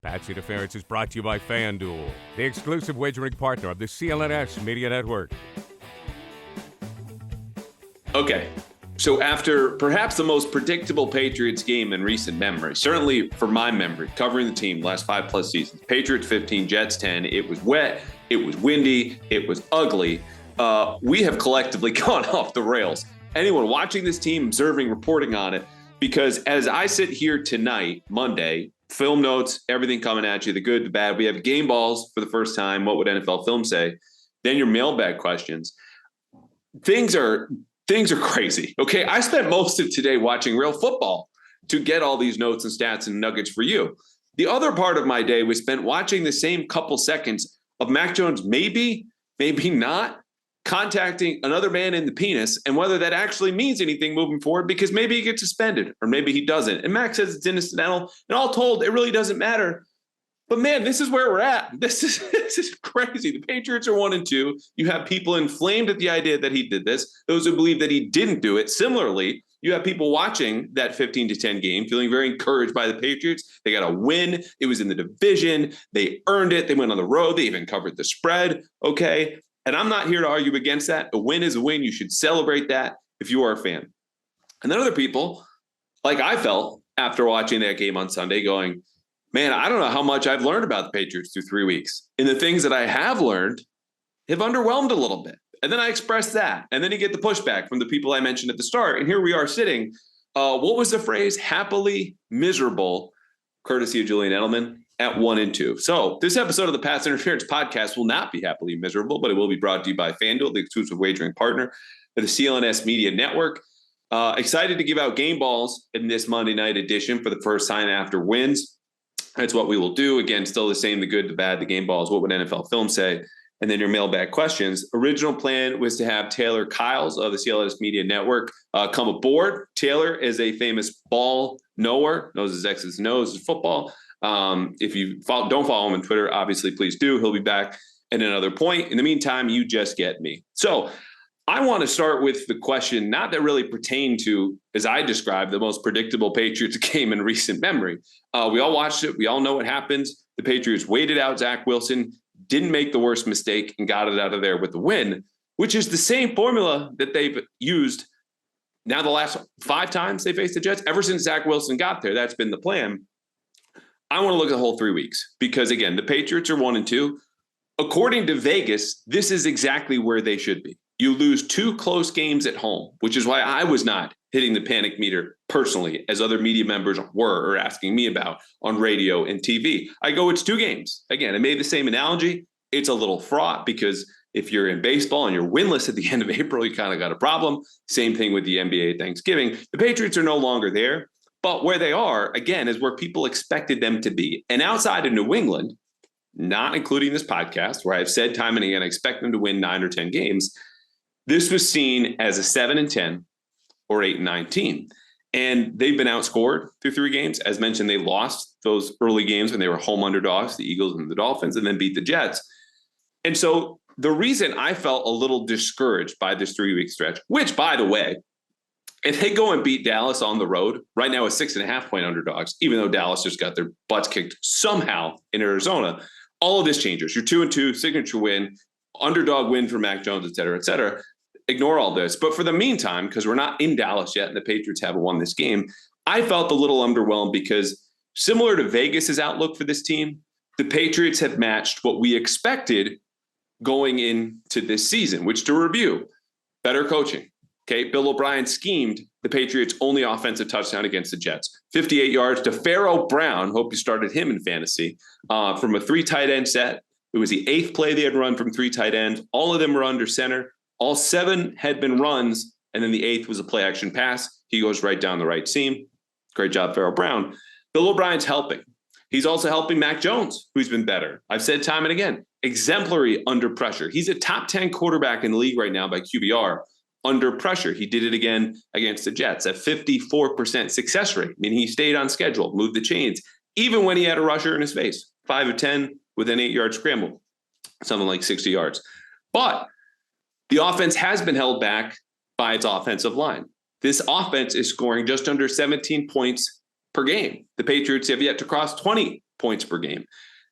Pat's Interference is brought to you by Fanduel, the exclusive wagering partner of the CLNS Media Network. Okay, so after perhaps the most predictable Patriots game in recent memory, certainly for my memory, covering the team last 5+ seasons, Patriots 15, Jets 10, it was wet, it was windy, it was ugly. We have collectively gone off the rails. Anyone watching this team, observing, reporting on it, because as I sit here tonight, Monday, film notes, everything coming at you, the good, the bad. We have game balls for the first time. What would NFL film say? Then your mailbag questions. Things are crazy. Okay. I spent most of today watching real football to get all these notes and stats and nuggets for you. The other part of my day was spent watching the same couple seconds of Mac Jones, maybe not contacting another man in the penis, and whether that actually means anything moving forward, because maybe he gets suspended or maybe he doesn't. And Max says it's incidental, and all told, it really doesn't matter. But man, this is where we're at. This is crazy. The Patriots are 1-2. You have people inflamed at the idea that he did this. Those who believe that he didn't do it. Similarly, you have people watching that 15-10 game, feeling very encouraged by the Patriots. They got a win. It was in the division. They earned it. They went on the road. They even covered the spread. Okay. And I'm not here to argue against that. A win is a win. You should celebrate that if you are a fan. And then other people, like I felt after watching that game on Sunday, going, man, I don't know how much I've learned about the Patriots through 3 weeks. And the things that I have learned have underwhelmed a little bit. And then I expressed that. And then you get the pushback from the people I mentioned at the start. And here we are sitting. What was the phrase? Happily miserable, courtesy of Julian Edelman, at 1-2. So this episode of the Pat's Interference podcast will not be happily miserable, but it will be brought to you by Fanduel, the exclusive wagering partner of the CLNS Media Network. Excited to give out game balls in this Monday night edition for the first time after wins. That's what we will do. Again, still the same, the good, the bad, the game balls. What would NFL film say? And then your mailbag questions. Original plan was to have Taylor Kyles of the CLNS Media Network come aboard. Taylor is a famous ball knower, knows his X's and O's in football. If you don't follow him on Twitter, obviously, please do. He'll be back at another point. In the meantime, you just get me. So I want to start with the question, not that really pertain to, as I described, the most predictable Patriots game in recent memory. We all watched it. We all know what happens. The Patriots waited out Zach Wilson, didn't make the worst mistake, and got it out of there with the win, which is the same formula that they've used now the last 5 times they faced the Jets. Ever since Zach Wilson got there, that's been the plan. I want to look at the whole 3 weeks because, again, the Patriots are 1-2. According to Vegas, this is exactly where they should be. You lose 2 close games at home, which is why I was not hitting the panic meter personally, as other media members were or asking me about on radio and TV. I go, it's 2 games. Again, I made the same analogy. It's a little fraught because if you're in baseball and you're winless at the end of April, you kind of got a problem. Same thing with the NBA Thanksgiving. The Patriots are no longer there. But where they are, again, is where people expected them to be. And outside of New England, not including this podcast, where I've said time and again, I expect them to win 9 or 10 games, this was seen as a 7-10 or 8-9 team. And they've been outscored through 3 games. As mentioned, they lost those early games when they were home underdogs, the Eagles and the Dolphins, and then beat the Jets. And so the reason I felt a little discouraged by this 3-week stretch, which, by the way, if they go and beat Dallas on the road, right now is 6.5-point underdogs, even though Dallas just got their butts kicked somehow in Arizona, all of this changes. You're 2-2, signature win, underdog win for Mac Jones, et cetera, et cetera. Ignore all this. But for the meantime, because we're not in Dallas yet and the Patriots haven't won this game, I felt a little underwhelmed because similar to Vegas's outlook for this team, the Patriots have matched what we expected going into this season, which, to review, better coaching. Okay, Bill O'Brien schemed the Patriots' only offensive touchdown against the Jets. 58 yards to Pharaoh Brown. Hope you started him in fantasy. From a 3 tight end set. It was the 8th play they had run from 3 tight ends. All of them were under center. All 7 had been runs, and then the 8th was a play action pass. He goes right down the right seam. Great job, Pharaoh Brown. Bill O'Brien's helping. He's also helping Mac Jones, who's been better. I've said time and again, exemplary under pressure. He's a top 10 quarterback in the league right now by QBR. Under pressure. He did it again against the Jets, a 54% success rate. I mean, he stayed on schedule, moved the chains, even when he had a rusher in his face. 5 of 10 with an 8-yard scramble, something like 60 yards. But the offense has been held back by its offensive line. This offense is scoring just under 17 points per game. The Patriots have yet to cross 20 points per game.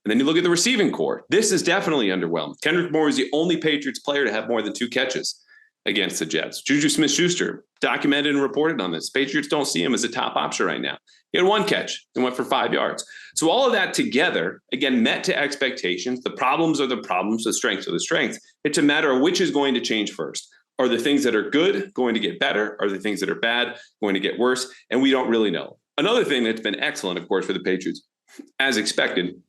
And then you look at the receiving core. This is definitely underwhelmed. Kendrick Moore is the only Patriots player to have more than 2 catches against the Jets. Juju Smith-Schuster documented and reported on this. Patriots don't see him as a top option right now. He had 1 catch and went for 5 yards. So all of that together, again, met to expectations. The problems are the problems, the strengths are the strengths. It's a matter of which is going to change first. Are the things that are good going to get better? Are the things that are bad going to get worse? And we don't really know. Another thing that's been excellent, of course, for the Patriots, as expected,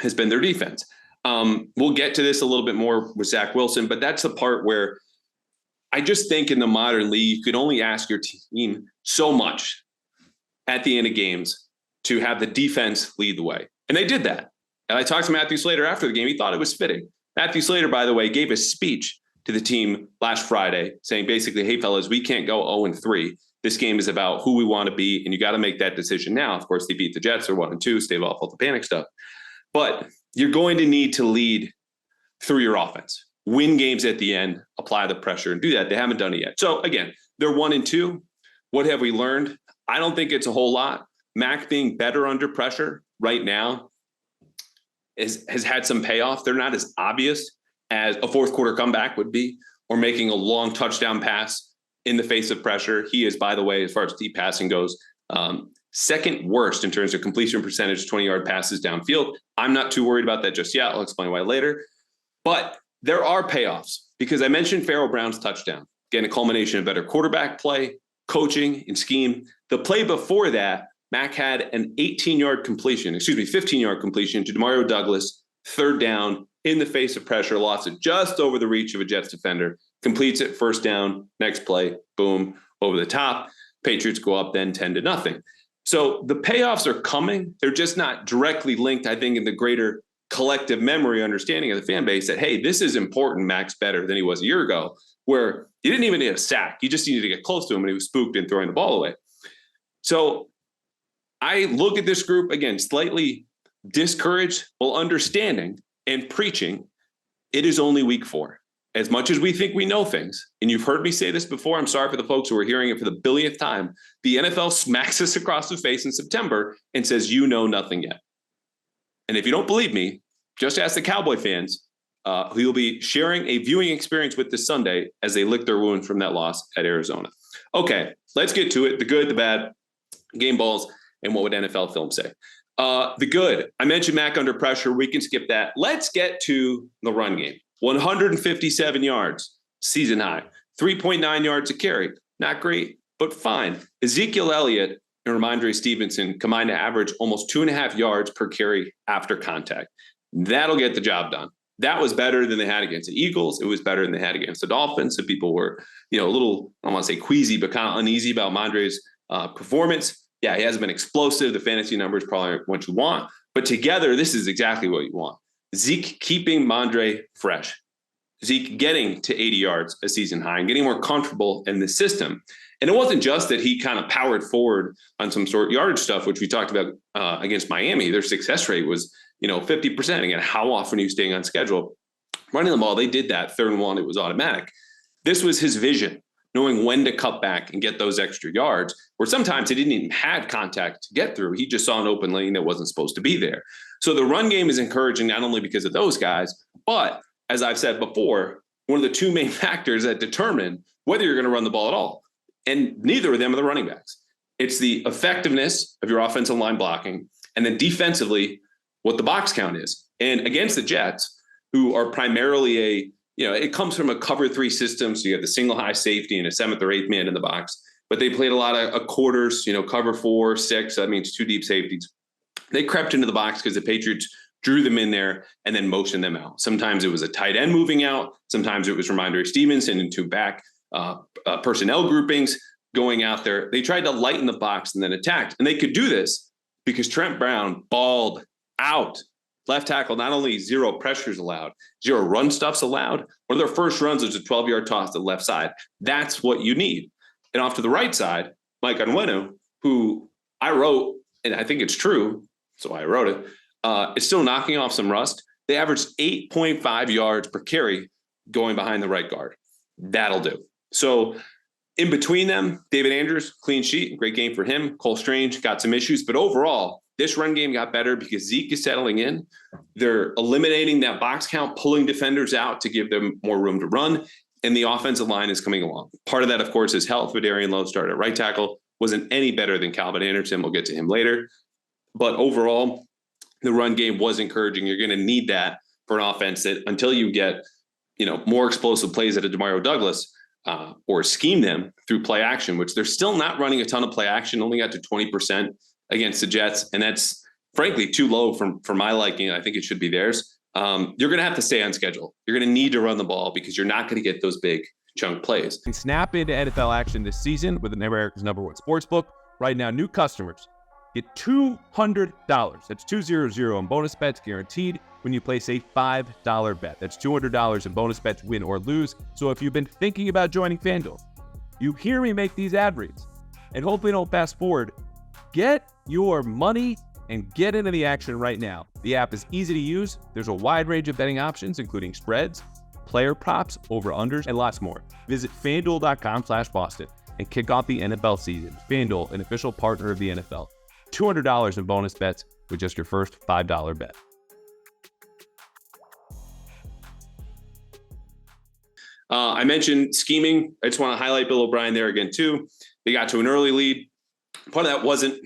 has been their defense. We'll get to this a little bit more with Zach Wilson, but that's the part where I just think in the modern league, you could only ask your team so much at the end of games to have the defense lead the way. And they did that. And I talked to Matthew Slater after the game. He thought it was fitting. Matthew Slater, by the way, gave a speech to the team last Friday saying basically, hey, fellas, we can't go 0-3. This game is about who we want to be, and you got to make that decision now. Of course, they beat the Jets. They're 1-2, stave off all the panic stuff. But you're going to need to lead through your offense. Win games at the end, apply the pressure, and do that. They haven't done it yet. So, again, they're 1-2. What have we learned? I don't think it's a whole lot. Mac being better under pressure right now has had some payoff. They're not as obvious as a fourth quarter comeback would be, or making a long touchdown pass in the face of pressure. He is, by the way, as far as deep passing goes, second worst in terms of completion percentage, 20-yard passes downfield. I'm not too worried about that just yet. I'll explain why later. But there are payoffs because I mentioned Pharaoh Brown's touchdown. Again, a culmination of better quarterback play, coaching, and scheme. The play before that, Mac had an 15-yard completion to Demario Douglas, third down, in the face of pressure, lost it just over the reach of a Jets defender, completes it, first down, next play, boom, over the top. Patriots go up then 10-0. So the payoffs are coming. They're just not directly linked, I think, in the greater collective memory understanding of the fan base that, hey, this is important. Mac's better than he was a year ago, where he didn't even need a sack. He just needed to get close to him, and he was spooked in throwing the ball away. So I look at this group, again, slightly discouraged while understanding and preaching it is only week 4. As much as we think we know things, and you've heard me say this before, I'm sorry for the folks who are hearing it for the billionth time, the NFL smacks us across the face in September and says, you know nothing yet. And if you don't believe me, just ask the Cowboy fans who you'll be sharing a viewing experience with this Sunday as they lick their wound from that loss at Arizona. Okay, let's get to it. The good, the bad, game balls, and what would NFL film say? The good, I mentioned Mac under pressure. We can skip that. Let's get to the run game. 157 yards, season high. 3.9 yards a carry. Not great, but fine. Ezekiel Elliott and Ramondre Stevenson combined to average almost 2.5 yards per carry after contact. That'll get the job done. That was better than they had against the Eagles. It was better than they had against the Dolphins. So people were, a little, I don't want to say queasy, but kind of uneasy about Mondre's performance. Yeah, he hasn't been explosive. The fantasy numbers probably aren't what you want. But together, this is exactly what you want. Zeke keeping Mondre fresh. Zeke getting to 80 yards a season high and getting more comfortable in the system. And it wasn't just that he kind of powered forward on some sort of yardage stuff, which we talked about against Miami. Their success rate was, 50%. Again, how often are you staying on schedule? Running the ball, they did that. 3rd and 1, it was automatic. This was his vision, knowing when to cut back and get those extra yards, where sometimes he didn't even have contact to get through. He just saw an open lane that wasn't supposed to be there. So the run game is encouraging not only because of those guys, but as I've said before, one of the 2 main factors that determine whether you're going to run the ball at all. And neither of them are the running backs. It's the effectiveness of your offensive line blocking, and then defensively, what the box count is. And against the Jets, who are primarily it comes from a cover 3 system. So you have the single high safety and a 7th or 8th man in the box, but they played a lot of quarters, cover 4, 6. That means 2 deep safeties. They crept into the box because the Patriots drew them in there and then motioned them out. Sometimes it was a tight end moving out. Sometimes it was Ramondre Stevenson and 2 back personnel groupings going out there. They tried to lighten the box and then attacked. And they could do this because Trent Brown balled out. Left tackle, not only 0 pressures allowed, 0 run stuffs allowed. One of their first runs was a 12-yard toss to the left side. That's what you need. And off to the right side, Mike Onwenu, who I wrote, and I think it's true, so I wrote it, is still knocking off some rust. They averaged 8.5 yards per carry going behind the right guard. That'll do. So In between them, David Andrews, clean sheet, great game for him. Cole Strange got some issues, but overall, this run game got better because Zeke is settling in. They're eliminating that box count, pulling defenders out to give them more room to run, and the offensive line is coming along. Part of that, of course, is health. Vidarian Lowe started at right tackle, wasn't any better than Calvin Anderson. We'll get to him later. But overall, the run game was encouraging. You're going to need that for an offense that until you get, more explosive plays at a Demario Douglas, or scheme them through play action, which they're still not running a ton of play action, only got to 20% against the Jets. And that's frankly too low for my liking. I think it should be theirs. You're going to have to stay on schedule. You're going to need to run the ball because you're not going to get those big chunk plays. Snap into NFL action this season with America's #1 sportsbook. Right now, new customers get $200. That's 200 in bonus bets guaranteed when you place a $5 bet. That's $200 in bonus bets, win or lose. So if you've been thinking about joining FanDuel, you hear me make these ad reads, and hopefully don't fast forward. Get your money and get into the action right now. The app is easy to use. There's a wide range of betting options, including spreads, player props, over-unders, and lots more. Visit FanDuel.com/Boston and kick off the NFL season. FanDuel, an official partner of the NFL. $200 in bonus bets with just your first $5 bet. I mentioned scheming. I just want to highlight Bill O'Brien there again, too. They got to an early lead. Part of that wasn't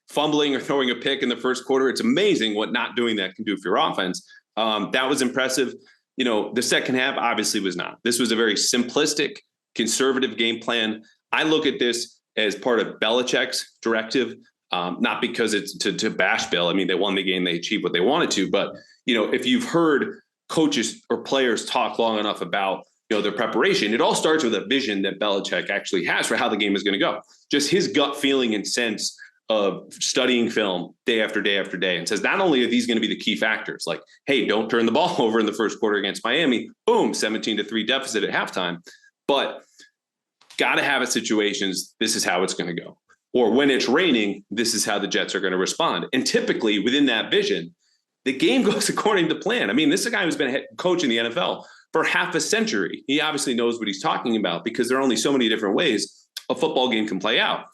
fumbling or throwing a pick in the first quarter. It's amazing what not doing that can do for your offense. That was impressive. The second half obviously was not. This was a very simplistic, conservative game plan. I look at this as part of Belichick's directive, not because it's to bash Bill. I mean, they won the game. They achieved what they wanted to. But, if you've heard coaches or players talk long enough about their preparation, it all starts with a vision that Belichick actually has for how the game is going to go. Just his gut feeling and sense of studying film day after day after day, and says not only are these going to be the key factors, like, hey, don't turn the ball over in the first quarter against Miami, boom, 17-3 deficit at halftime, but got to have it situations, this is how it's going to go. Or when it's raining, this is how the Jets are going to respond. And typically within that vision, the game goes according to plan. I mean, this is a guy who's been a head coach in the NFL for half a century. He obviously knows what he's talking about because there are only so many different ways a football game can play out.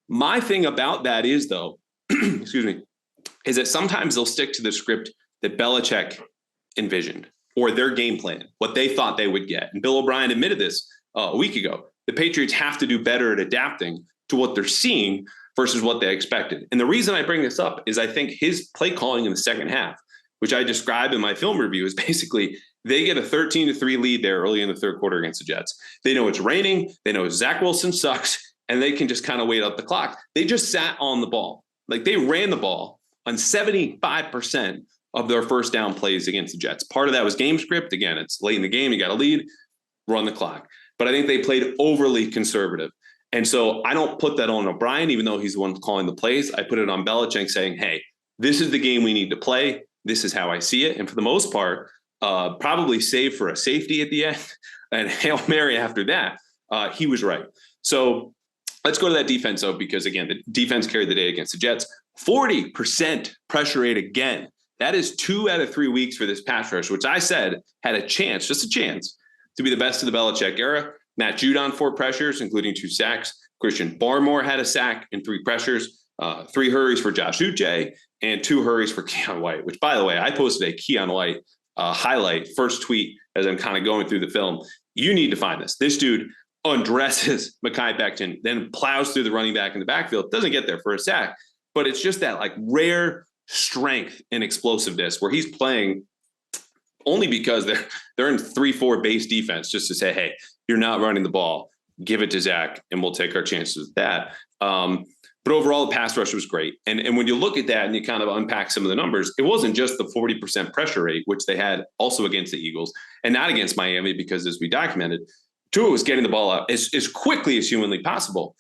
My thing about that is, though, excuse me, is that sometimes they'll stick to the script that Belichick envisioned or their game plan, what they thought they would get. And Bill O'Brien admitted this a week ago. The Patriots have to do better at adapting to what they're seeing versus what they expected. And the reason I bring this up is I think his play calling in the second half, which I describe in my film review, is basically they get a 13-3 lead there early in the third quarter against the Jets. They know it's raining. They know Zach Wilson sucks, and they can just kind of wait up the clock. They just sat on the ball. Like, they ran the ball on 75% of their first down plays against the Jets. Part of that was game script. Again, it's late in the game. You got to lead, run the clock. But I think they played overly conservative. And so I don't put that on O'Brien, even though he's the one calling the plays. I put it on Belichick saying, hey, this is the game we need to play. This is how I see it. And for the most part, probably save for a safety at the end and Hail Mary after that. He was right. So let's go to that defense, though, because, again, the defense carried the day against the Jets. 40% pressure rate again. That is 2 out of 3 weeks for this pass rush, which I said had a chance, just a chance, to be the best of the Belichick era. Matt Judon, 4 pressures, including 2 sacks. Christian Barmore had a sack and 3 pressures, 3 hurries for Josh Uche, and 2 hurries for Keon White, which, by the way, I posted a Keon White highlight, first tweet as I'm kind of going through the film. You need to find this. This dude undresses Mekhi Becton, then plows through the running back in the backfield. Doesn't get there for a sack, but it's just that like rare strength and explosiveness where he's playing only because they're in 3-4 base defense, just to say, hey, you're not running the ball. Give it to Zach, and we'll take our chances with that. But overall, the pass rush was great. And when you look at that and you kind of unpack some of the numbers, it wasn't just the 40% pressure rate, which they had also against the Eagles and not against Miami, because as we documented, Tua was getting the ball out as quickly as humanly possible.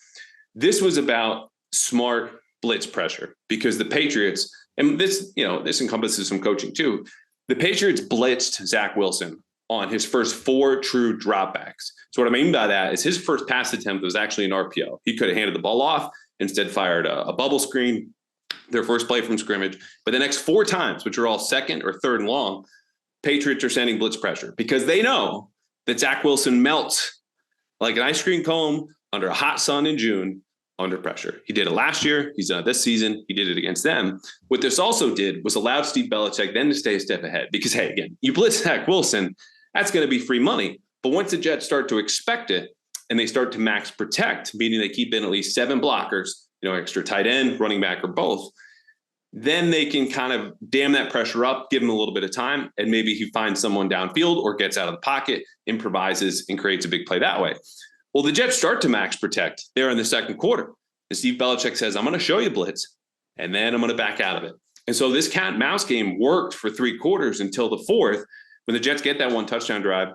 This was about smart blitz pressure because the Patriots, and this encompasses some coaching too, the Patriots blitzed Zach Wilson on his first 4 true dropbacks. So what I mean by that is his first pass attempt was actually an RPO. He could have handed the ball off, instead fired a bubble screen, their first play from scrimmage. But the next 4 times, which are all second or third and long, Patriots are sending blitz pressure because they know that Zach Wilson melts like an ice cream cone under a hot sun in June, under pressure. He did it last year. He's done it this season. He did it against them. What this also did was allowed Steve Belichick then to stay a step ahead because, hey, again, you blitz Zach Wilson, that's going to be free money. But once the Jets start to expect it and they start to max protect, meaning they keep in at least 7 blockers, extra tight end, running back, or both, then they can kind of dam that pressure up, give him a little bit of time, and maybe he finds someone downfield or gets out of the pocket, improvises, and creates a big play that way. Well, the Jets start to max protect there in the second quarter. And Steve Belichick says, I'm going to show you blitz, and then I'm going to back out of it. And so this cat and mouse game worked for 3 quarters until the fourth, when the Jets get that 1 touchdown drive,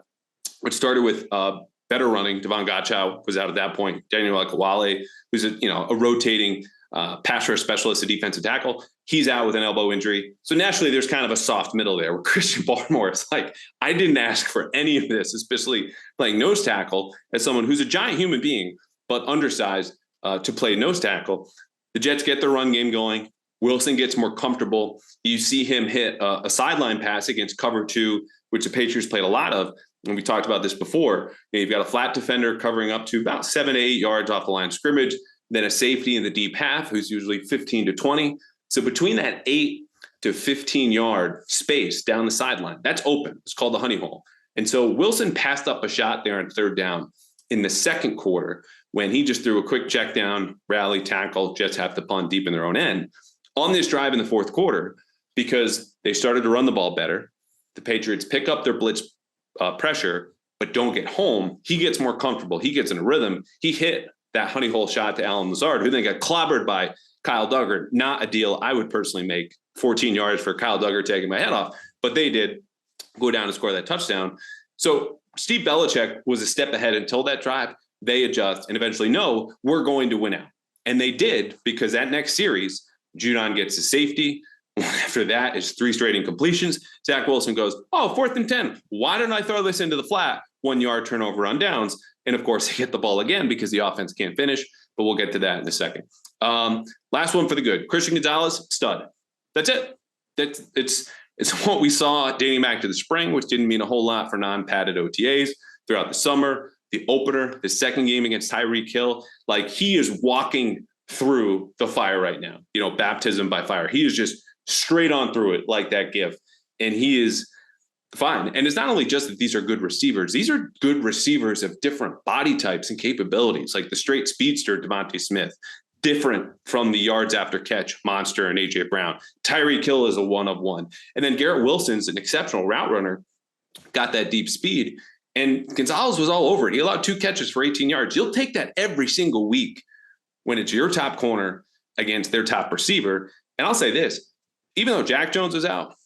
which started with better running. Devon Gottschall was out at that point. Daniel Akawale, who's a rotating pass rush specialist, a defensive tackle. He's out with an elbow injury. So naturally, there's kind of a soft middle there where Christian Barmore is like, I didn't ask for any of this, especially playing nose tackle as someone who's a giant human being, but undersized to play nose tackle. The Jets get their run game going. Wilson gets more comfortable. You see him hit a sideline pass against cover 2, which the Patriots played a lot of. And we talked about this before. You've got a flat defender covering up to about 7 to 8 yards off the line of scrimmage, then a safety in the deep half who's usually 15 to 20. So between that 8 to 15 yard space down the sideline, that's open. It's called the honey hole. And so Wilson passed up a shot there on 3rd down in the second quarter when he just threw a quick check down, rally, tackle, Jets have to punt deep in their own end. On this drive in the fourth quarter, because they started to run the ball better, the Patriots pick up their blitz pressure, but don't get home. He gets more comfortable. He gets in a rhythm. He hit that honey hole shot to Allen Lazard, who then got clobbered by Kyle Duggar. Not a deal I would personally make. 14 yards for Kyle Duggar taking my head off, but they did go down and score that touchdown. So Steve Belichick was a step ahead until that drive. They adjust and eventually know we're going to win out. And they did, because that next series, Judon gets a safety. After that is 3 straight incompletions. Zach Wilson goes, 4th and 10. Why don't I throw this into the flat? 1 yard turnover on downs. And of course, they hit the ball again because the offense can't finish, but we'll get to that in a second. Last one for the good. Christian Gonzalez, stud. That's it. It's what we saw dating back to the spring, which didn't mean a whole lot for non-padded OTAs throughout the summer, the opener, the second game against Tyreek Hill. Like, he is walking through the fire right now, baptism by fire. He is just straight on through it like that gift. And he is fine. And it's not only just that these are good receivers. These are good receivers of different body types and capabilities, like the straight speedster, Devontae Smith, different from the yards after catch monster and A.J. Brown. Tyreek Hill is a one-of-one. And then Garrett Wilson's an exceptional route runner, got that deep speed. And Gonzalez was all over it. He allowed 2 catches for 18 yards. You'll take that every single week when it's your top corner against their top receiver. And I'll say this, even though Jack Jones was out,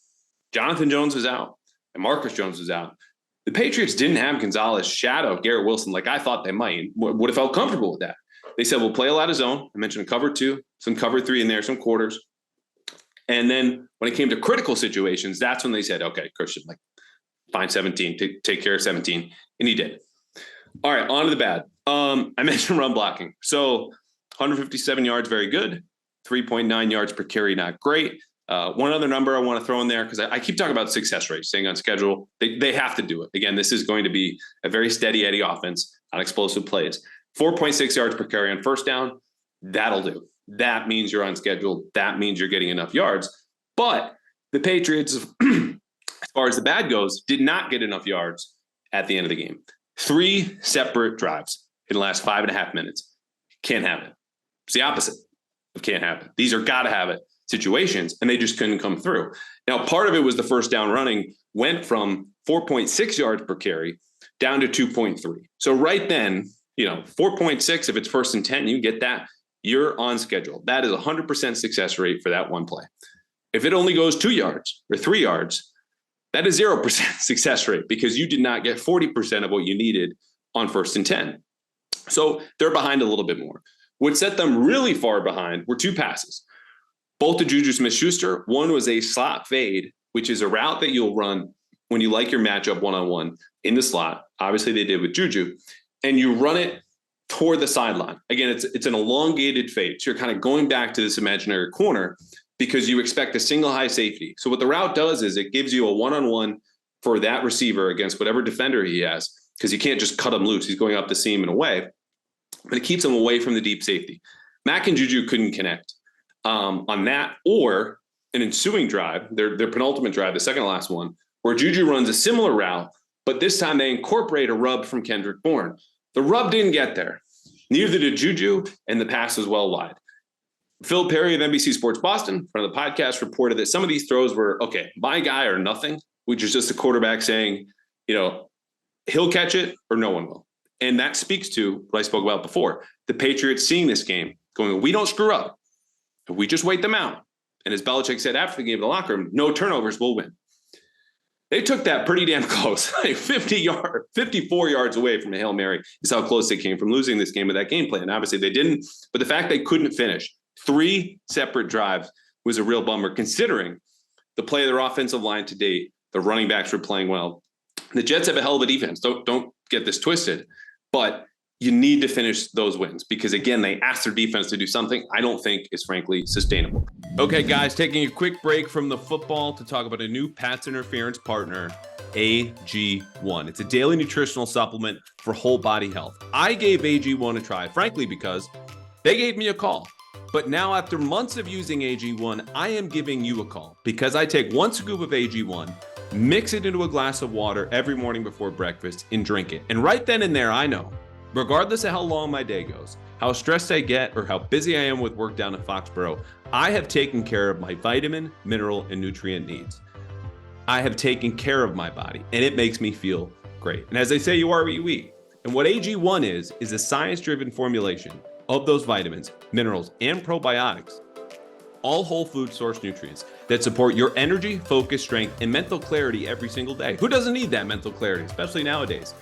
Jonathan Jones was out, and Marcus Jones was out, the Patriots didn't have Gonzalez shadow Garrett Wilson like I thought they might. Would have felt comfortable with that. They said, we'll play a lot of zone. I mentioned cover 2, some cover 3 in there, some quarters. And then when it came to critical situations, that's when they said, okay, Christian, find 17, take care of 17. And he did. All right, on to the bad. I mentioned run blocking. So 157 yards, very good. 3.9 yards per carry, not great. One other number I want to throw in there, because I keep talking about success rate, staying on schedule. They have to do it. Again, this is going to be a very steady Eddie offense on explosive plays. 4.6 yards per carry on first down. That'll do. That means you're on schedule. That means you're getting enough yards. But the Patriots, as far as the bad goes, did not get enough yards at the end of the game. 3 separate drives in the last 5.5 minutes. Can't have it. It's the opposite of can't have it. These are got to have it situations, and they just couldn't come through. Now, part of it was the first down running went from 4.6 yards per carry down to 2.3. So right then, 4.6, if it's 1st and 10, you get that, you're on schedule. That is 100% success rate for that one play. If it only goes 2 yards or 3 yards, that is 0% success rate, because you did not get 40% of what you needed on 1st and 10. So they're behind a little bit more. What set them really far behind were 2 passes. Both to Juju Smith-Schuster. One was a slot fade, which is a route that you'll run when you like your matchup one-on-one in the slot. Obviously, they did with Juju. And you run it toward the sideline. Again, it's an elongated fade. So you're kind of going back to this imaginary corner because you expect a single high safety. So what the route does is it gives you a one-on-one for that receiver against whatever defender he has, because you can't just cut him loose. He's going up the seam and away. but it keeps them away from the deep safety. Mack and Juju couldn't connect on that or an ensuing drive, their penultimate drive, the second to last one, where Juju runs a similar route, but this time they incorporate a rub from Kendrick Bourne. The rub didn't get there. Neither did Juju, and the pass was well wide. Phil Perry of NBC Sports Boston, front of the podcast, reported that some of these throws were, okay, my guy or nothing, which is just the quarterback saying, he'll catch it or no one will. And that speaks to what I spoke about before. The Patriots seeing this game, going, we don't screw up. If we just wait them out. And as Belichick said after the game in the locker room, no turnovers, will win. They took that pretty damn close, like 54 yards away from a Hail Mary is how close they came from losing this game with that game plan. Obviously they didn't, but the fact they couldn't finish 3 separate drives was a real bummer considering the play of their offensive line to date. The running backs were playing well. The Jets have a hell of a defense. Don't get this twisted, but you need to finish those wins because, again, they asked their defense to do something I don't think is frankly sustainable. Okay, guys, taking a quick break from the football to talk about a new Pats Interference partner, AG1. It's a daily nutritional supplement for whole body health. I gave AG1 a try, frankly, because they gave me a call. But now after months of using AG1, I am giving you a call because I take 1 scoop of AG1, mix it into a glass of water every morning before breakfast and drink it. And right then and there, I know, regardless of how long my day goes, how stressed I get, or how busy I am with work down in Foxborough, I have taken care of my vitamin, mineral, and nutrient needs. I have taken care of my body, and it makes me feel great. And as they say, you are what you eat. And what AG1 is a science-driven formulation of those vitamins, minerals, and probiotics, all whole food source nutrients that support your energy, focus, strength, and mental clarity every single day. Who doesn't need that mental clarity, especially nowadays?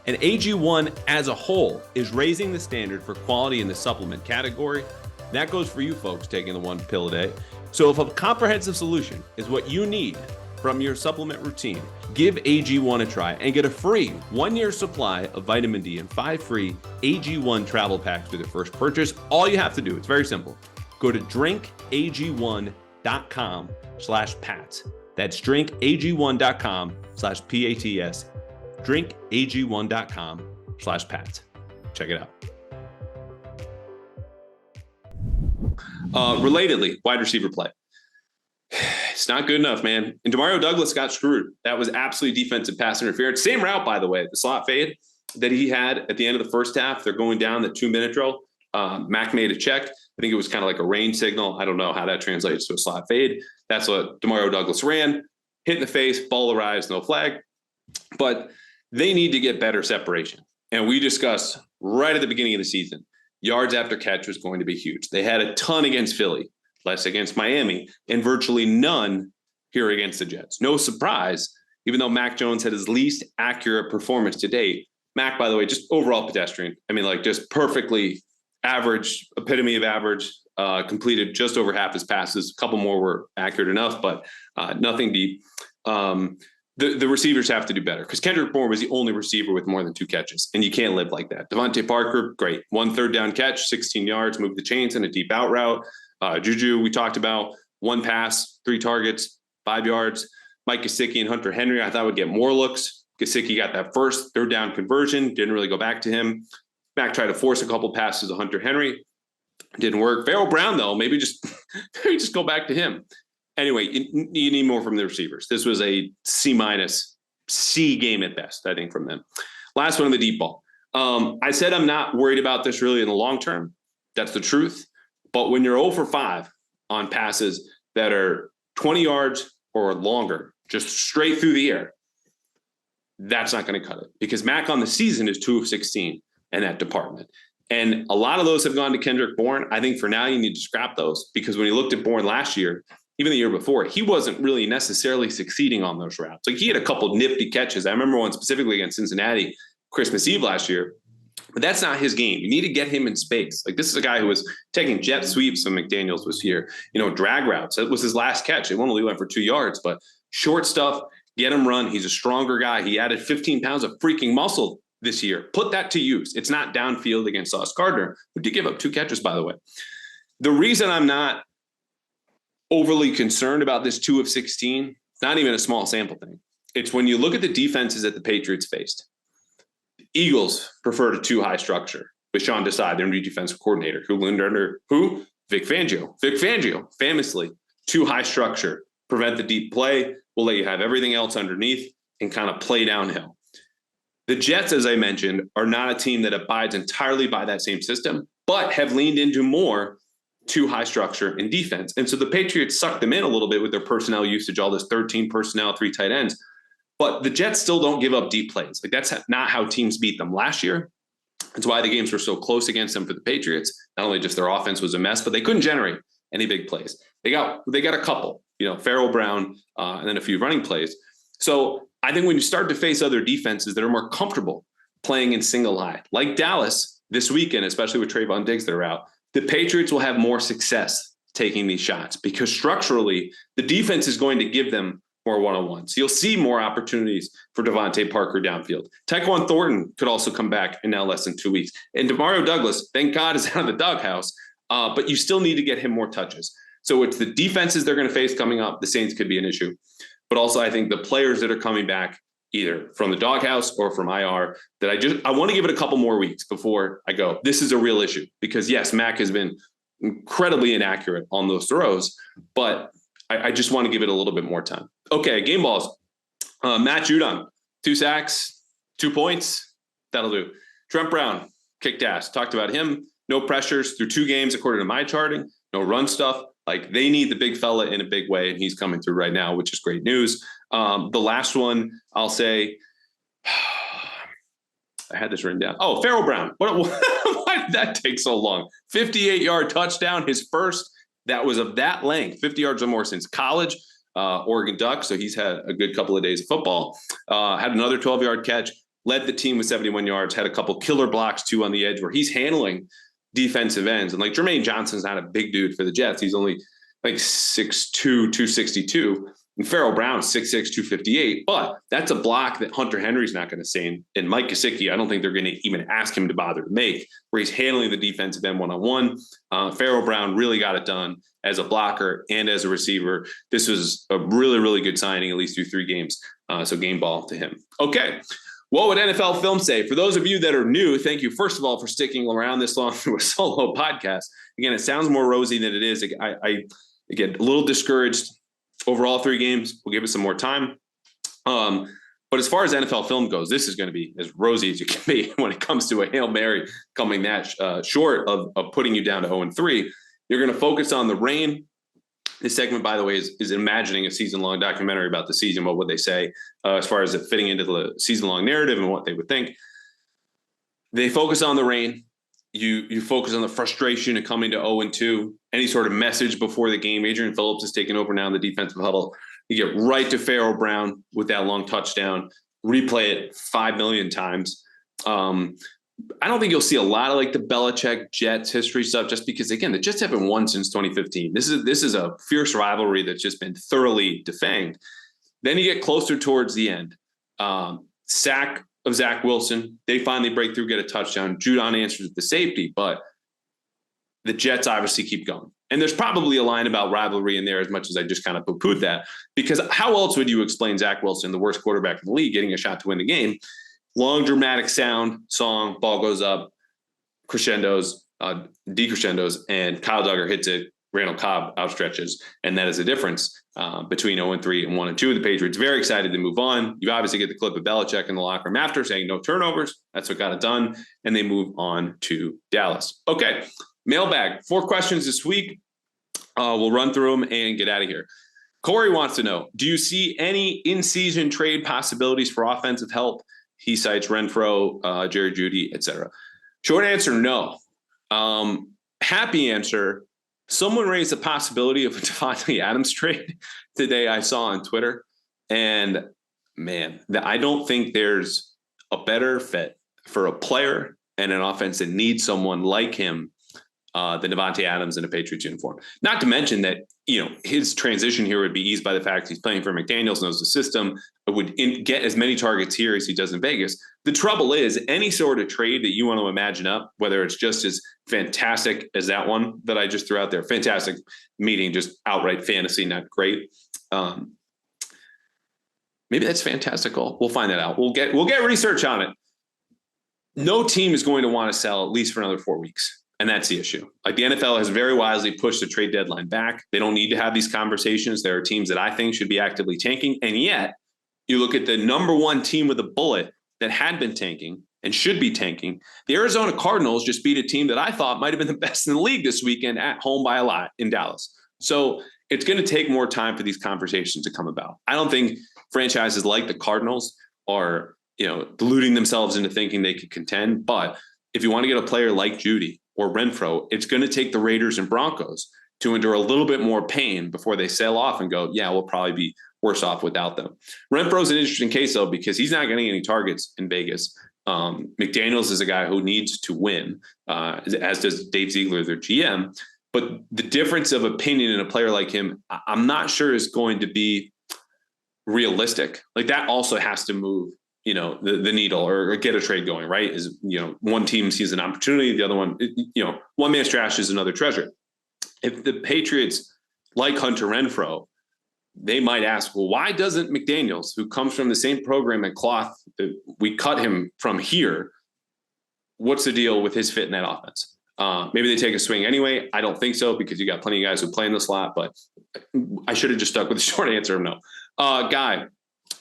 And AG1 as a whole is raising the standard for quality in the supplement category. That goes for you folks taking the 1 pill a day. So if a comprehensive solution is what you need from your supplement routine, give AG1 a try and get a free 1-year supply of vitamin D and 5 free AG1 travel packs with your first purchase. All you have to do, it's very simple. Go to drinkag1.com/Pats. That's drinkag1.com/PATS. drinkag1.com/Pats. Check it out. Relatedly, wide receiver play. It's not good enough, man. And Demario Douglas got screwed. That was absolutely defensive pass interference. Same route, by the way, the slot fade that he had at the end of the first half. They're going down the 2-minute drill. Mack made a check. I think it was kind of like a rain signal. I don't know how that translates to a slot fade. That's what Demario Douglas ran. Hit in the face, ball arrives, no flag. But they need to get better separation. And we discussed right at the beginning of the season, yards after catch was going to be huge. They had a ton against Philly, less against Miami, and virtually none here against the Jets. No surprise, even though Mac Jones had his least accurate performance to date. Mac, by the way, just overall pedestrian. I mean, like just perfectly average, epitome of average, completed just over half his passes. A couple more were accurate enough, but nothing deep. The receivers have to do better because Kendrick Bourne was the only receiver with more than 2 catches, and you can't live like that. Devontae Parker, great. 1 third down catch, 16 yards, moved the chains in a deep out route. Juju, we talked about 1 pass, 3 targets, 5 yards. Mike Gesicki and Hunter Henry, I thought would get more looks. Gesicki got that first third down conversion, didn't really go back to him. Mac tried to force a couple passes to Hunter Henry. Didn't work. Pharaoh Brown, though, maybe just go back to him. Anyway, you need more from the receivers. This was a C- game at best, I think, from them. Last one on the deep ball. I said I'm not worried about this really in the long term. That's the truth. But when you're 0 for 5 on passes that are 20 yards or longer, just straight through the air, that's not going to cut it. Because Mac on the season is 2 of 16 in that department. And a lot of those have gone to Kendrick Bourne. I think for now you need to scrap those because when you looked at Bourne last year, even the year before, he wasn't really necessarily succeeding on those routes. Like he had a couple nifty catches. I remember one specifically against Cincinnati Christmas Eve last year, but that's not his game. You need to get him in space. Like this is a guy who was taking jet sweeps when McDaniels was here, drag routes. That was his last catch. It only went for 2 yards, but short stuff, get him run. He's a stronger guy. He added 15 pounds of freaking muscle this year. Put that to use. It's not downfield against Sauce Gardner, who did give up 2 catches, by the way. The reason I'm not overly concerned about this 2 of 16, it's not even a small sample thing. It's when you look at the defenses that the Patriots faced. The Eagles preferred a 2 high structure with Sean Desai, their new defensive coordinator, who learned under who? Vic Fangio. Vic Fangio, famously, too high structure, prevent the deep play, will let you have everything else underneath and kind of play downhill. The Jets, as I mentioned, are not a team that abides entirely by that same system, but have leaned into more too high structure in defense. And so the Patriots sucked them in a little bit with their personnel usage, all this 13 personnel, 3 tight ends. But the Jets still don't give up deep plays. Like, that's not how teams beat them last year. That's why the games were so close against them for the Patriots. Not only just their offense was a mess, but they couldn't generate any big plays. They got a couple, Farrell Brown, and then a few running plays. So I think when you start to face other defenses that are more comfortable playing in single high, like Dallas this weekend, especially with Trayvon Diggs that are out, the Patriots will have more success taking these shots because structurally the defense is going to give them more one-on-ones. You'll see more opportunities for Devontae Parker downfield. Tyquan Thornton could also come back in now less than 2 weeks. And Demario Douglas, thank God, is out of the doghouse, but you still need to get him more touches. So it's the defenses they're going to face coming up. The Saints could be an issue. But also I think the players that are coming back either from the doghouse or from IR that I want to give it a couple more weeks before I go, this is a real issue. Because yes, Mac has been incredibly inaccurate on those throws, but I just want to give it a little bit more time. Okay, game balls. Matt Judon, 2 sacks, 2 points. That'll do. Trent Brown, kicked ass. Talked about him. No pressures through 2 games, according to my charting. No run stuff. Like, they need the big fella in a big way, and he's coming through right now, which is great news. The last one, I'll say, I had this written down. Oh, Farrell Brown. Why did that take so long? 58-yard touchdown, his first that was of that length, 50 yards or more since college, Oregon Ducks. So he's had a good couple of days of football. Had another 12-yard catch, led the team with 71 yards, had a couple killer blocks too on the edge where he's handling defensive ends. And like Jermaine Johnson's not a big dude for the Jets. He's only like 6'2", 262. And Farrell Brown, 6'6", 258. But that's a block that Hunter Henry's not going to see. And Mike Gesicki, I don't think they're going to even ask him to bother to make, where he's handling the defensive end one-on-one. Farrell Brown really got it done as a blocker and as a receiver. This was a really, really good signing, at least through 3 games. So game ball to him. Okay. What would NFL Film say? For those of you that are new, thank you, first of all, for sticking around this long through a solo podcast. Again, it sounds more rosy than it is. I get a little discouraged. Overall 3 games, we'll give it some more time. But as far as NFL Film goes, this is going to be as rosy as you can be when it comes to a Hail Mary coming that short of putting you down to 0-3. You're going to focus on the rain. This segment, by the way, is imagining a season-long documentary about the season. What would they say as far as it fitting into the season-long narrative and what they would think? They focus on the rain. You focus on the frustration of coming to 0-2, any sort of message before the game. Adrian Phillips is taking over now in the defensive huddle. You get right to Farrell Brown with that long touchdown, replay it 5 million times. I don't think you'll see a lot of like the Belichick Jets history stuff, just because, again, the Jets haven't won since 2015. This is a fierce rivalry that's just been thoroughly defanged. Then you get closer towards the end. Sack of Zach Wilson. They finally break through, get a touchdown. Judon answers the safety, but the Jets obviously keep going. And there's probably a line about rivalry in there, as much as I just kind of poo-pooed that, because how else would you explain Zach Wilson, the worst quarterback in the league, getting a shot to win the game? Long dramatic song, ball goes up, crescendos, decrescendos, and Kyle Duggar hits it. Randall Cobb outstretches, and that is the difference between 0-3 and 1-2. The Patriots very excited to move on. You obviously get the clip of Belichick in the locker room after saying no turnovers. That's what got it done, and they move on to Dallas. Okay, mailbag. 4 questions this week. We'll run through them and get out of here. Corey wants to know, do you see any in-season trade possibilities for offensive help? He cites Renfro, Jerry Jeudy, etc. Short answer, no. Happy answer, someone raised the possibility of a Devontae Adams trade today, I saw on Twitter. And man, I don't think there's a better fit for a player and an offense that needs someone like him than Devontae Adams in a Patriots uniform. Not to mention that, his transition here would be eased by the fact he's playing for McDaniels, knows the system, would get as many targets here as he does in Vegas. The trouble is, any sort of trade that you want to imagine up, whether it's just as fantastic as that one that I just threw out there, fantastic meaning just outright fantasy, not great. Maybe that's fantastical. We'll find that out. We'll get research on it. no team is going to want to sell at least for another 4 weeks. And that's the issue. Like the NFL has very wisely pushed the trade deadline back. They don't need to have these conversations. There are teams that I think should be actively tanking. And yet you look at the number one team with a bullet that had been tanking and should be tanking. The Arizona Cardinals just beat a team that I thought might have been the best in the league this weekend at home by a lot in Dallas. So it's going to take more time for these conversations to come about. I don't think franchises like the Cardinals are, deluding themselves into thinking they could contend. But if you want to get a player like Judy or Renfroe, it's going to take the Raiders and Broncos to endure a little bit more pain before they sail off and go, yeah, we'll probably be worse off without them. Renfroe's an interesting case, though, because he's not getting any targets in Vegas. McDaniels is a guy who needs to win, as does Dave Ziegler, their GM. But the difference of opinion in a player like him, I'm not sure is going to be realistic. Like that also has to move, the needle or get a trade going, right? Is, one team sees an opportunity, the other one, one man's trash is another treasure. If the Patriots like Hunter Renfroe, they might ask, well, why doesn't McDaniels, who comes from the same program at Cloth, we cut him from here? What's the deal with his fit in that offense? Maybe they take a swing anyway. I don't think so because you got plenty of guys who play in the slot, but I should have just stuck with the short answer of no. Guy,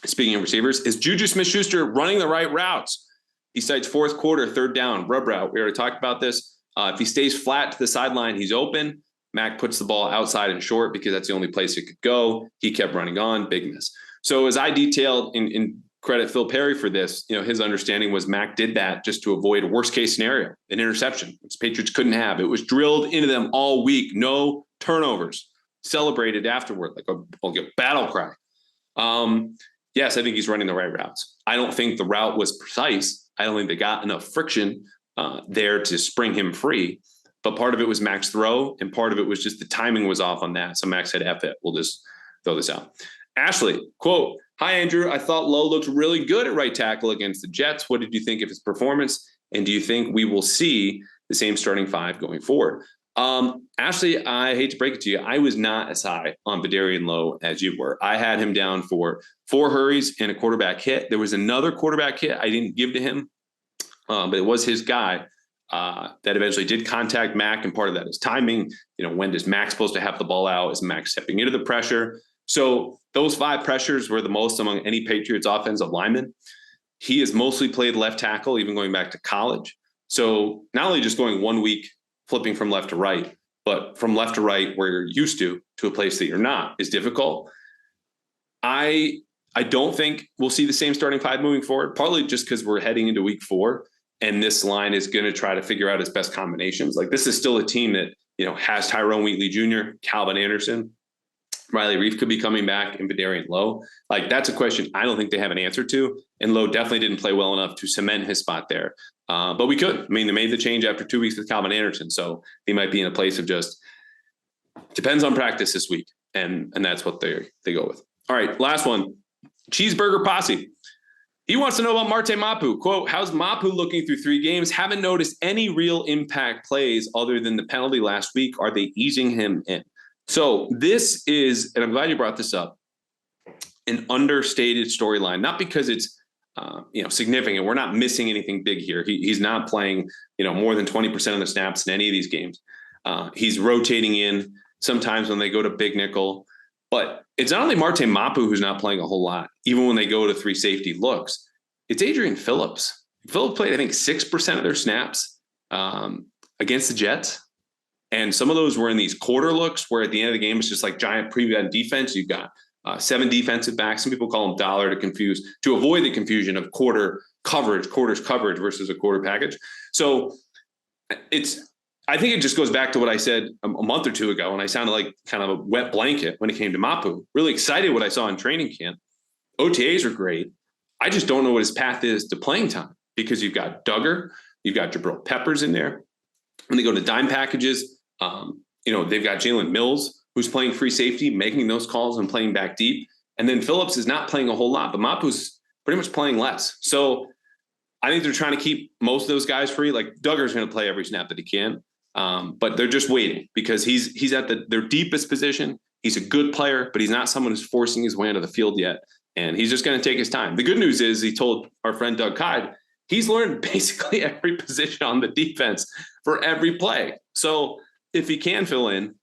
speaking of receivers, is Juju Smith-Schuster running the right routes? He cites fourth quarter, third down, rub route. We already talked about this. If he stays flat to the sideline, he's open. Mac puts the ball outside and short because that's the only place it could go. He kept running on, big miss. So as I detailed in credit Phil Perry for this, his understanding was Mac did that just to avoid a worst case scenario, an interception, which Patriots couldn't have. It was drilled into them all week. No turnovers, celebrated afterward like a battle cry. Yes, I think he's running the right routes. I don't think the route was precise. I don't think they got enough friction there to spring him free. But part of it was Mac's throw, and part of it was just the timing was off on that. So Mac said, F it, we'll just throw this out. Ashley, quote, "Hi, Andrew. I thought Lowe looked really good at right tackle against the Jets. What did you think of his performance? And do you think we will see the same starting five going forward?" Ashley, I hate to break it to you. I was not as high on Vidarian Lowe as you were. I had him down for 4 hurries and a quarterback hit. There was another quarterback hit I didn't give to him, but it was his guy that eventually did contact Mac. And part of that is timing. When does Mac supposed to have the ball out? Is Mac stepping into the pressure? So those 5 pressures were the most among any Patriots offensive lineman. He has mostly played left tackle, even going back to college. So not only just going 1 week, flipping from left to right, but from left to right where you're used to a place that you're not is difficult. I don't think we'll see the same starting 5 moving forward, partly just because we're heading into week 4 and this line is going to try to figure out its best combinations. Like this is still a team that, has Tyrone Wheatley Jr., Calvin Anderson, Riley Reif could be coming back, and Vidarian Lowe. Like that's a question I don't think they have an answer to. And Lowe definitely didn't play well enough to cement his spot there. But we could. I mean, they made the change after 2 weeks with Calvin Anderson. So he might be in a place of just depends on practice this week. And that's what they go with. All right, last one. Cheeseburger Posse. He wants to know about Marte Mapu. Quote, "How's Mapu looking through 3 games? Haven't noticed any real impact plays other than the penalty last week. Are they easing him in?" So this is, and I'm glad you brought this up, an understated storyline, not because it's significant. We're not missing anything big here. He's not playing, more than 20% of the snaps in any of these games. He's rotating in sometimes when they go to big nickel, but it's not only Marte Mapu who's not playing a whole lot. Even when they go to 3 safety looks, it's Adrian Phillips. Phillips played, I think, 6% of their snaps against the Jets. And some of those were in these quarter looks where at the end of the game, it's just like giant prevent defense. You've got 7 defensive backs. Some people call them dollar to avoid the confusion of quarters coverage versus a quarter package. So I think it just goes back to what I said a month or 2 ago, and I sounded like kind of a wet blanket when it came to Mapu. Really excited what I saw in training camp. OTAs are great. I just don't know what his path is to playing time because you've got Duggar, you've got Jabril Peppers in there. When they go to dime packages, they've got Jalen Mills, who's playing free safety, making those calls and playing back deep. And then Phillips is not playing a whole lot, but Mapu's pretty much playing less. So I think they're trying to keep most of those guys free. Like Duggar's going to play every snap that he can. But they're just waiting because he's at their deepest position. He's a good player, but he's not someone who's forcing his way onto the field yet. And he's just going to take his time. The good news is he told our friend Doug Kyde, He's learned basically every position on the defense for every play. So if he can fill in,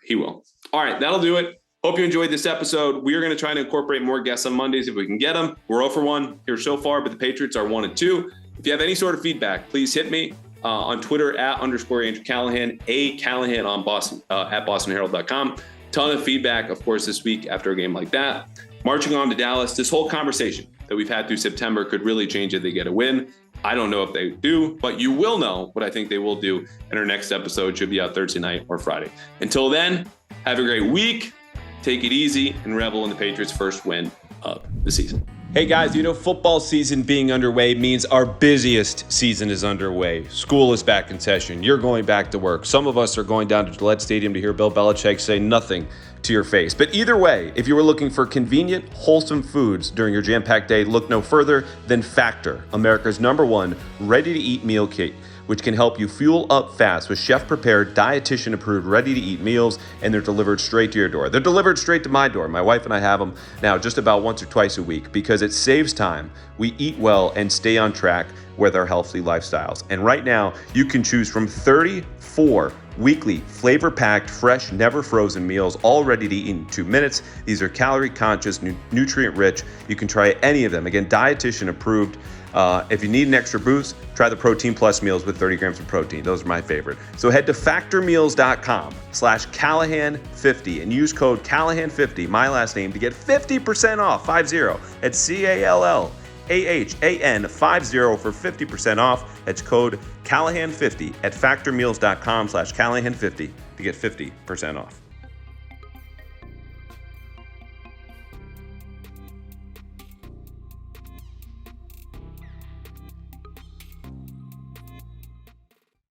he will. All right, that'll do it. Hope you enjoyed this episode. We are going to try to incorporate more guests on Mondays if we can get them. We're 0 for 1 here so far, but the Patriots are 1-2. If you have any sort of feedback, please hit me on Twitter @_Andrew Callahan, Callahan on Boston at BostonHerald.com. Ton of feedback, of course, this week after a game like that. Marching on to Dallas, this whole conversation that we've had through September could really change if they get a win. I don't know if they do, but you will know what I think they will do. And our next episode should be out Thursday night or Friday. Until then, have a great week. Take it easy and revel in the Patriots' first win of the season. Hey guys, football season being underway means our busiest season is underway. School is back in session. You're going back to work. Some of us are going down to Gillette Stadium to hear Bill Belichick say nothing to your face. But either way, if you were looking for convenient, wholesome foods during your jam-packed day, look no further than Factor, America's #1 ready-to-eat meal kit, which can help you fuel up fast with chef-prepared, dietitian-approved, ready-to-eat meals, and they're delivered straight to your door. They're delivered straight to my door. My wife and I have them now just about once or twice a week because it saves time. We eat well and stay on track with our healthy lifestyles. And right now, you can choose from 34 weekly, flavor-packed, fresh, never-frozen meals, all ready to eat in 2 minutes. These are calorie-conscious, nutrient-rich. You can try any of them. Again, dietitian-approved. If you need an extra boost, try the Protein Plus meals with 30 grams of protein. Those are my favorite. So head to factormeals.com/Callahan50 and use code Callahan50, my last name, to get 50% off, 50. It's CALLAHAN50 for 50% off. That's code Callahan50 at factormeals.com/Callahan50 to get 50% off.